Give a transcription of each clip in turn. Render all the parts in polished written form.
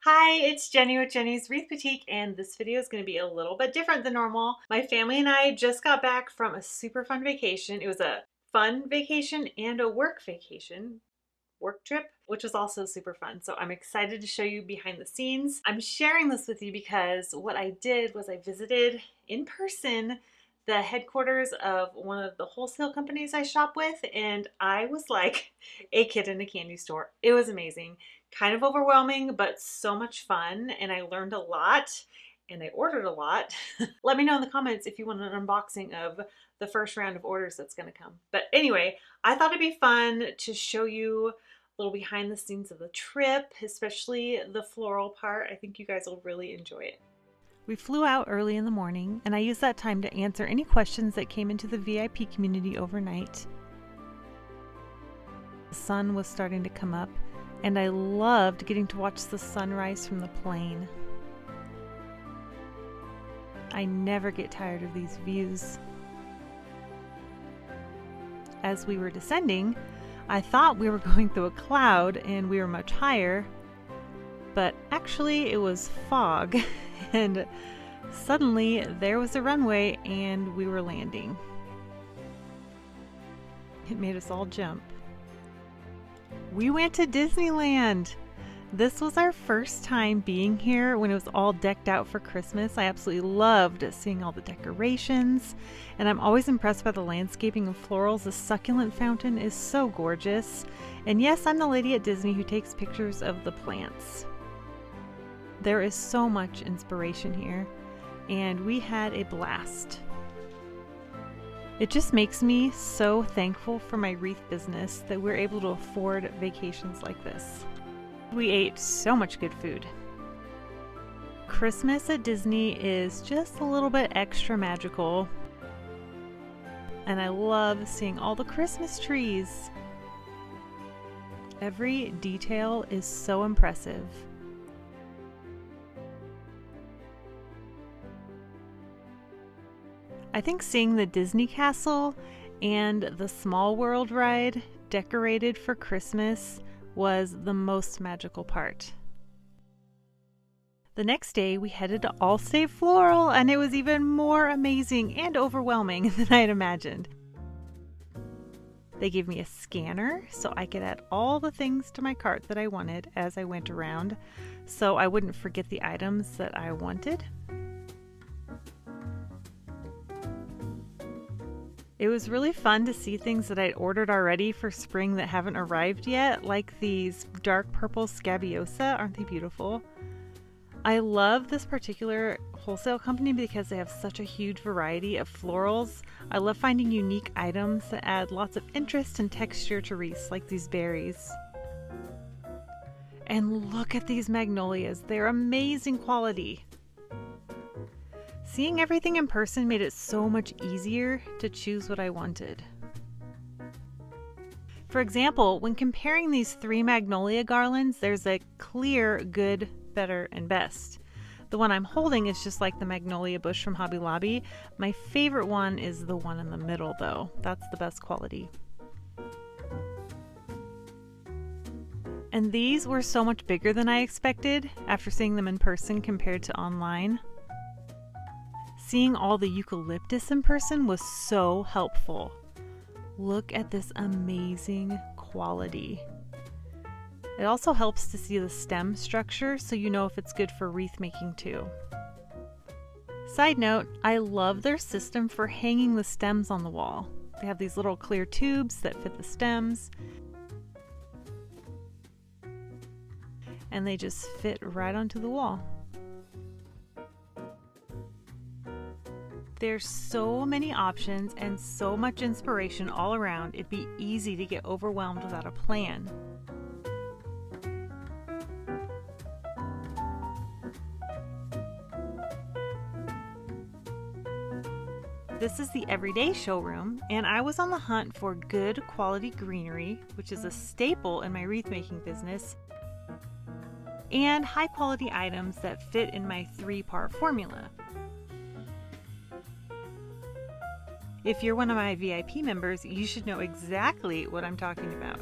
Hi, it's Jenny with Jenny's Wreath Boutique, and this video is going to be a little bit different than normal. My family and I just got back from a super fun vacation. It was a fun vacation and a work trip, which was also super fun. So I'm excited to show you behind the scenes. I'm sharing this with you because what I did was I visited in person the headquarters of one of the wholesale companies I shop with, and I was like a kid in a candy store. It was amazing. Kind of overwhelming, but so much fun, and I learned a lot and I ordered a lot. Let me know in the comments if you want an unboxing of the first round of orders that's going to come. But anyway, I thought it'd be fun to show you a little behind the scenes of the trip, especially the floral part. I think you guys will really enjoy it. We flew out early in the morning, and I used that time to answer any questions that came into the VIP community overnight. The sun was starting to come up, and I loved getting to watch the sunrise from the plane. I never get tired of these views. As we were descending, I thought we were going through a cloud and we were much higher, but actually it was fog, and suddenly there was a runway and we were landing. It made us all jump. We went to Disneyland. This was our first time being here when it was all decked out for Christmas. I absolutely loved seeing all the decorations, and I'm always impressed by the landscaping and florals. The succulent fountain is so gorgeous. And yes, I'm the lady at Disney who takes pictures of the plants. There is so much inspiration here, and we had a blast. It just makes me so thankful for my wreath business that we're able to afford vacations like this. We ate so much good food. Christmas at Disney is just a little bit extra magical, and I love seeing all the Christmas trees. Every detail is so impressive. I think seeing the Disney Castle and the Small World ride decorated for Christmas was the most magical part. The next day we headed to AllSafe Floral, and it was even more amazing and overwhelming than I had imagined. They gave me a scanner so I could add all the things to my cart that I wanted as I went around, so I wouldn't forget the items that I wanted. It was really fun to see things that I'd ordered already for spring that haven't arrived yet, like these dark purple scabiosa. Aren't they beautiful? I love this particular wholesale company because they have such a huge variety of florals. I love finding unique items that add lots of interest and texture to wreaths, like these berries. And look at these magnolias. They're amazing quality. Seeing everything in person made it so much easier to choose what I wanted. For example, when comparing these 3 magnolia garlands, there's a clear good, better, and best. The one I'm holding is just like the magnolia bush from Hobby Lobby. My favorite one is the one in the middle though. That's the best quality. And these were so much bigger than I expected after seeing them in person compared to online. Seeing all the eucalyptus in person was so helpful. Look at this amazing quality. It also helps to see the stem structure so you know if it's good for wreath making too. Side note, I love their system for hanging the stems on the wall. They have these little clear tubes that fit the stems, and they just fit right onto the wall. There's so many options and so much inspiration all around, it'd be easy to get overwhelmed without a plan. This is the everyday showroom, and I was on the hunt for good quality greenery, which is a staple in my wreath making business, and high quality items that fit in my 3-part formula. If you're one of my VIP members, you should know exactly what I'm talking about.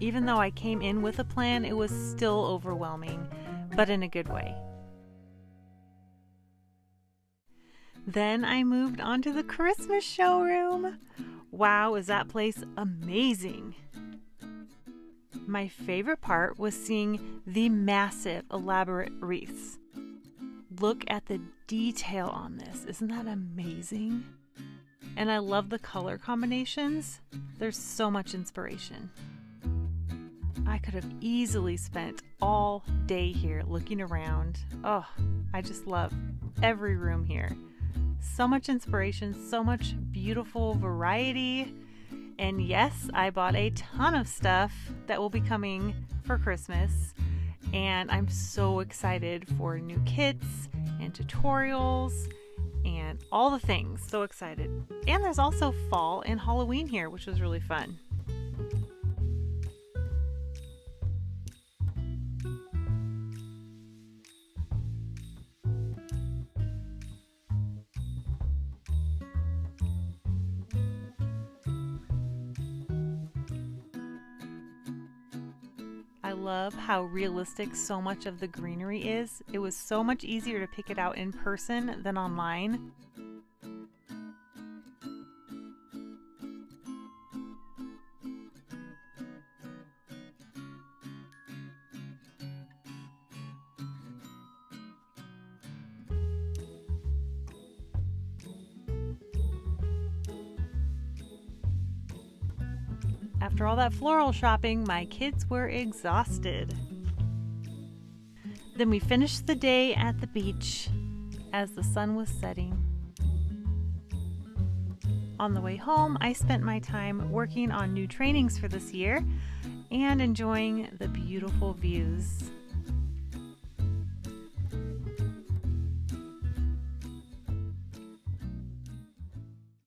Even though I came in with a plan, it was still overwhelming, but in a good way. Then I moved on to the Christmas showroom. Wow, is that place amazing! My favorite part was seeing the massive, elaborate wreaths. Look at the detail on this. Isn't that amazing? And I love the color combinations. There's so much inspiration. I could have easily spent all day here looking around. Oh, I just love every room here. So much inspiration, so much beautiful variety. And yes, I bought a ton of stuff that will be coming for Christmas. And I'm so excited for new kits and tutorials and all the things. So excited. And there's also fall and Halloween here, which was really fun. I love how realistic so much of the greenery is. It was so much easier to pick it out in person than online. After all that floral shopping, my kids were exhausted. Then we finished the day at the beach as the sun was setting. On the way home, I spent my time working on new trainings for this year and enjoying the beautiful views